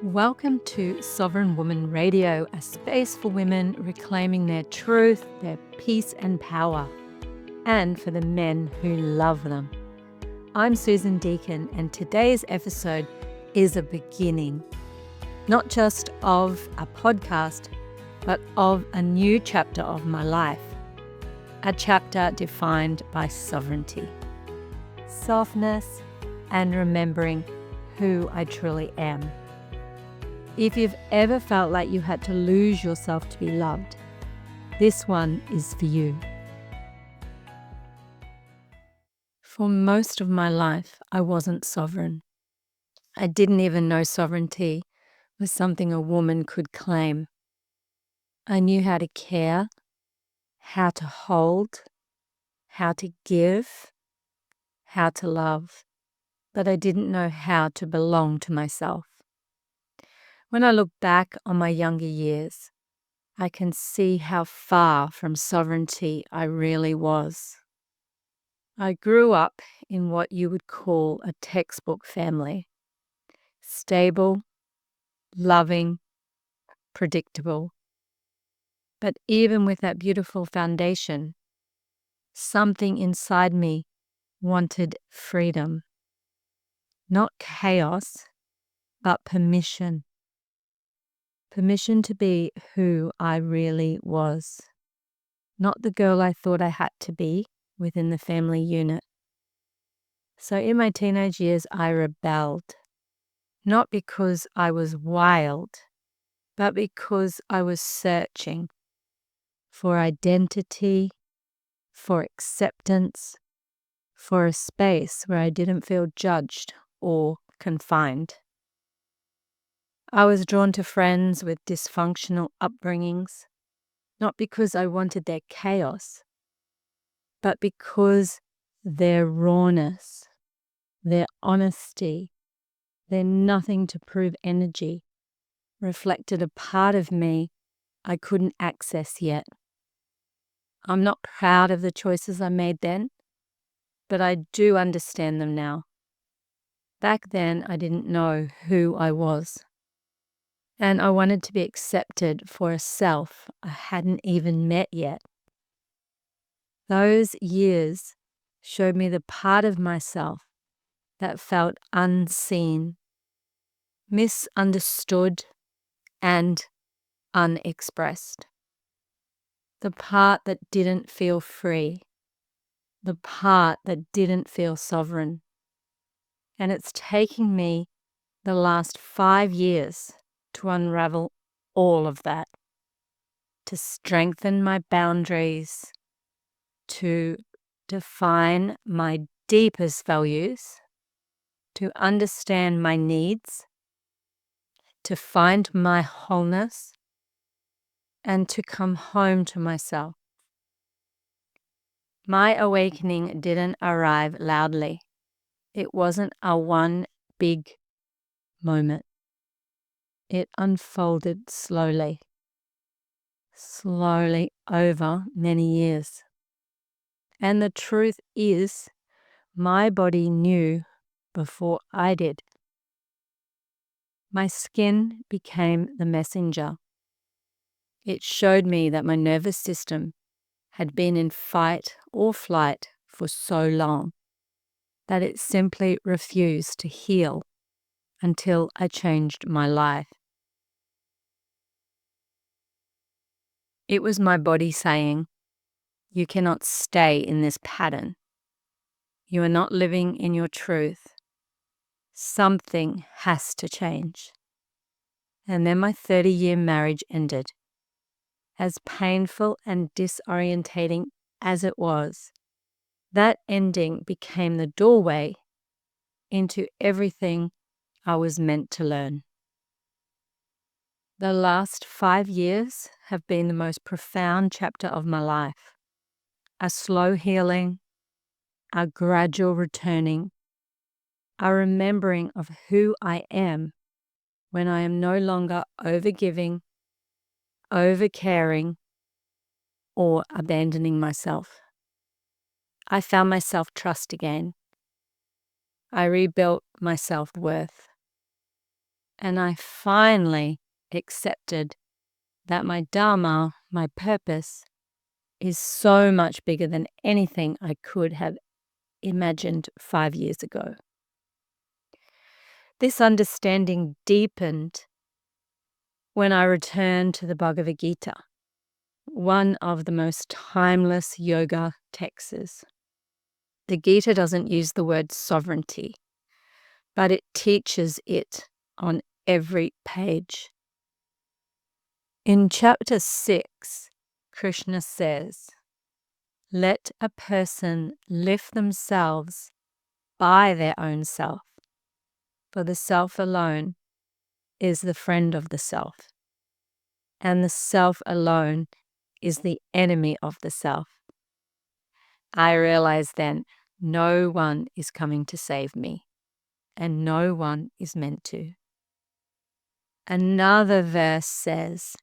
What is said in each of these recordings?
Welcome to Sovereign Woman Radio, a space for women reclaiming their truth, their peace and power, and for the men who love them. I'm Susan Deakin, and today's episode is a beginning, not just of a podcast, but of a new chapter of my life, a chapter defined by sovereignty, softness, and remembering who I truly am. If you've ever felt like you had to lose yourself to be loved, this one is for you. For most of my life, I wasn't sovereign. I didn't even know sovereignty was something a woman could claim. I knew how to care, how to hold, how to give, how to love, but I didn't know how to belong to myself. When I look back on my younger years, I can see how far from sovereignty I really was. I grew up in what you would call a textbook family. Stable, loving, predictable. But even with that beautiful foundation, something inside me wanted freedom. Not chaos, but permission. Permission to be who I really was. Not the girl I thought I had to be within the family unit. So in my teenage years, I rebelled. Not because I was wild, but because I was searching for identity, for acceptance, for a space where I didn't feel judged or confined. I was drawn to friends with dysfunctional upbringings, not because I wanted their chaos, but because their rawness, their honesty, their nothing to prove energy reflected a part of me I couldn't access yet. I'm not proud of the choices I made then, but I do understand them now. Back then, I didn't know who I was. And I wanted to be accepted for a self I hadn't even met yet. Those years showed me the part of myself that felt unseen, misunderstood, and unexpressed. The part that didn't feel free, the part that didn't feel sovereign. And it's taking me the last 5 years to unravel all of that, to strengthen my boundaries, to define my deepest values, to understand my needs, to find my wholeness, and to come home to myself. My awakening didn't arrive loudly. It wasn't a one big moment. It unfolded slowly over many years. And the truth is, my body knew before I did. My skin became the messenger. It showed me that my nervous system had been in fight or flight for so long that it simply refused to heal until I changed my life. It was my body saying, "You cannot stay in this pattern. You are not living in your truth. Something has to change." And then my 30-year marriage ended. As painful and disorientating as it was, that ending became the doorway into everything I was meant to learn. The last 5 years have been the most profound chapter of my life. A slow healing, a gradual returning, a remembering of who I am when I am no longer overgiving, overcaring, or abandoning myself. I found my self-trust again. I rebuilt my self-worth. And I finally accepted that my Dharma, my purpose, is so much bigger than anything I could have imagined 5 years ago. This understanding deepened when I returned to the Bhagavad Gita, one of the most timeless yoga texts. The Gita doesn't use the word sovereignty, but it teaches it on every page. In chapter 6, Krishna says, "Let a person lift themselves by their own self, for the self alone is the friend of the self, and the self alone is the enemy of the self." I realized then no one is coming to save me, and no one is meant to. Another verse says,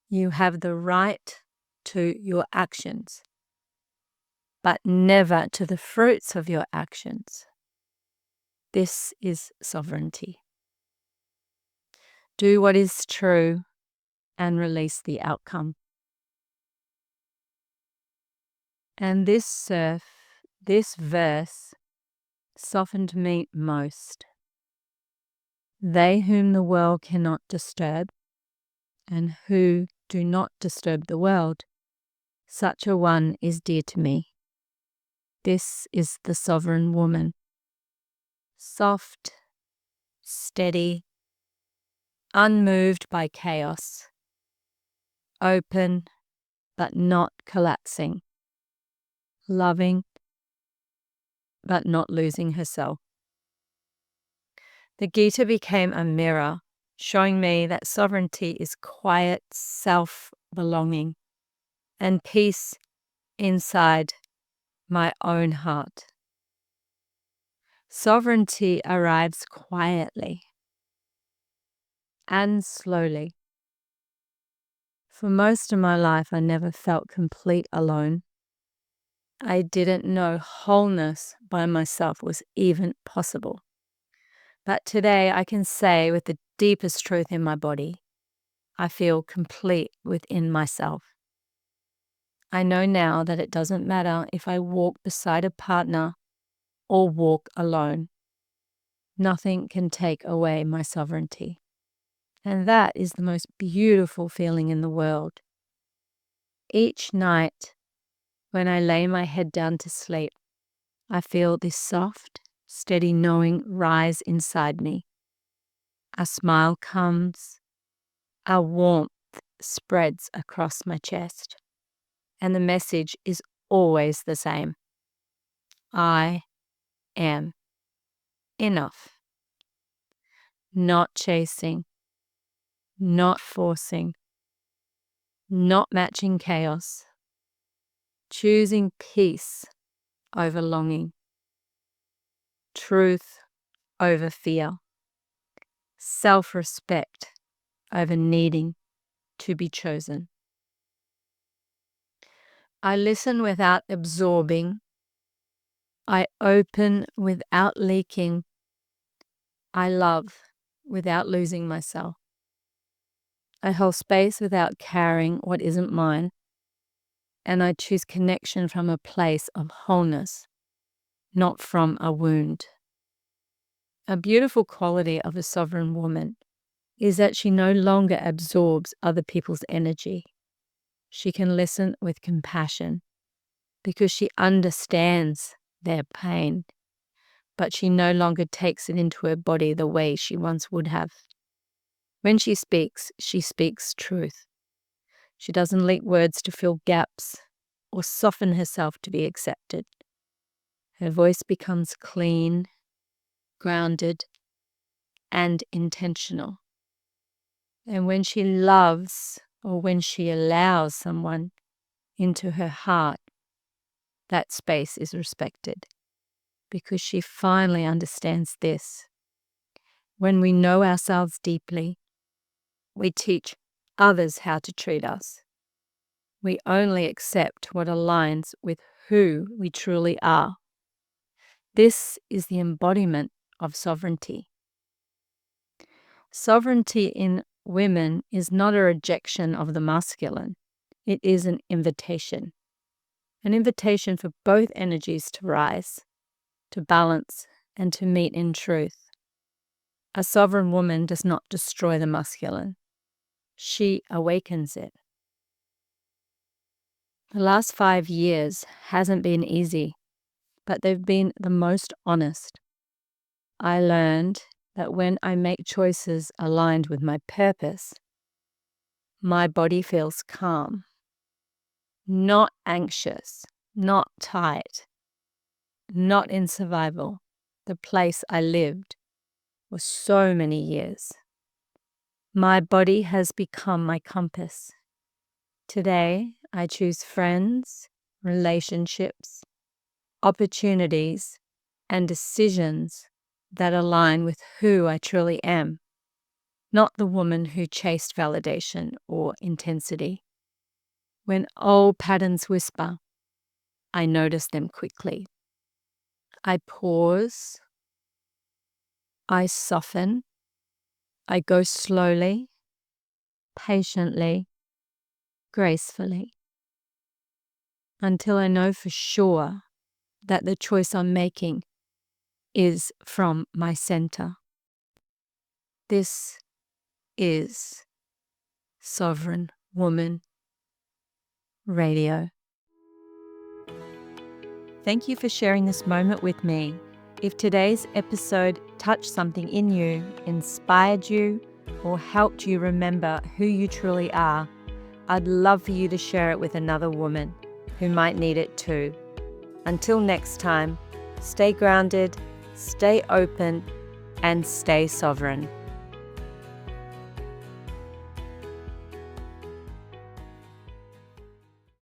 "You have the right to your actions, but never to the fruits of your actions." This is sovereignty. Do what is true and release the outcome. And this verse softened me most. They whom the world cannot disturb, and who do not disturb the world, such a one is dear to me. This is the sovereign woman. Soft, steady, unmoved by chaos, open but not collapsing, loving but not losing herself. The Gita became a mirror, showing me that sovereignty is quiet self-belonging and peace inside my own heart. Sovereignty arrives quietly and slowly. For most of my life, I never felt complete alone. I didn't know wholeness by myself was even possible. But today I can say with the deepest truth in my body, I feel complete within myself. I know now that it doesn't matter if I walk beside a partner or walk alone. Nothing can take away my sovereignty. And that is the most beautiful feeling in the world. Each night, when I lay my head down to sleep, I feel this soft, steady knowing rise inside me. A smile comes, a warmth spreads across my chest, and the message is always the same. I am enough. Not chasing, not forcing, not matching chaos, choosing peace over longing, truth over fear, self-respect over needing to be chosen. I listen without absorbing. I open without leaking. I love without losing myself. I hold space without carrying what isn't mine. And I choose connection from a place of wholeness, not from a wound. A beautiful quality of a sovereign woman is that she no longer absorbs other people's energy. She can listen with compassion because she understands their pain, but she no longer takes it into her body the way she once would have. When she speaks truth. She doesn't leak words to fill gaps or soften herself to be accepted. Her voice becomes clean, grounded, and intentional. And when she loves or when she allows someone into her heart, that space is respected because she finally understands this. When we know ourselves deeply, we teach others how to treat us. We only accept what aligns with who we truly are. This is the embodiment of sovereignty. Sovereignty in women is not a rejection of the masculine. It is an invitation for both energies to rise, to balance, and to meet in truth. A sovereign woman does not destroy the masculine. She awakens it. The last 5 years hasn't been easy, but they've been the most honest. I learned that when I make choices aligned with my purpose, my body feels calm, not anxious, not tight, not in survival, the place I lived for so many years. My body has become my compass. Today, I choose friends, relationships, opportunities, and decisions that align with who I truly am, not the woman who chased validation or intensity. When old patterns whisper, I notice them quickly. I pause, I soften, I go slowly, patiently, gracefully, until I know for sure that the choice I'm making is from my center. This is Sovereign Woman Radio. Thank you for sharing this moment with me. If today's episode touched something in you, inspired you, or helped you remember who you truly are, I'd love for you to share it with another woman who might need it too. Until next time, stay grounded, stay open, and stay sovereign.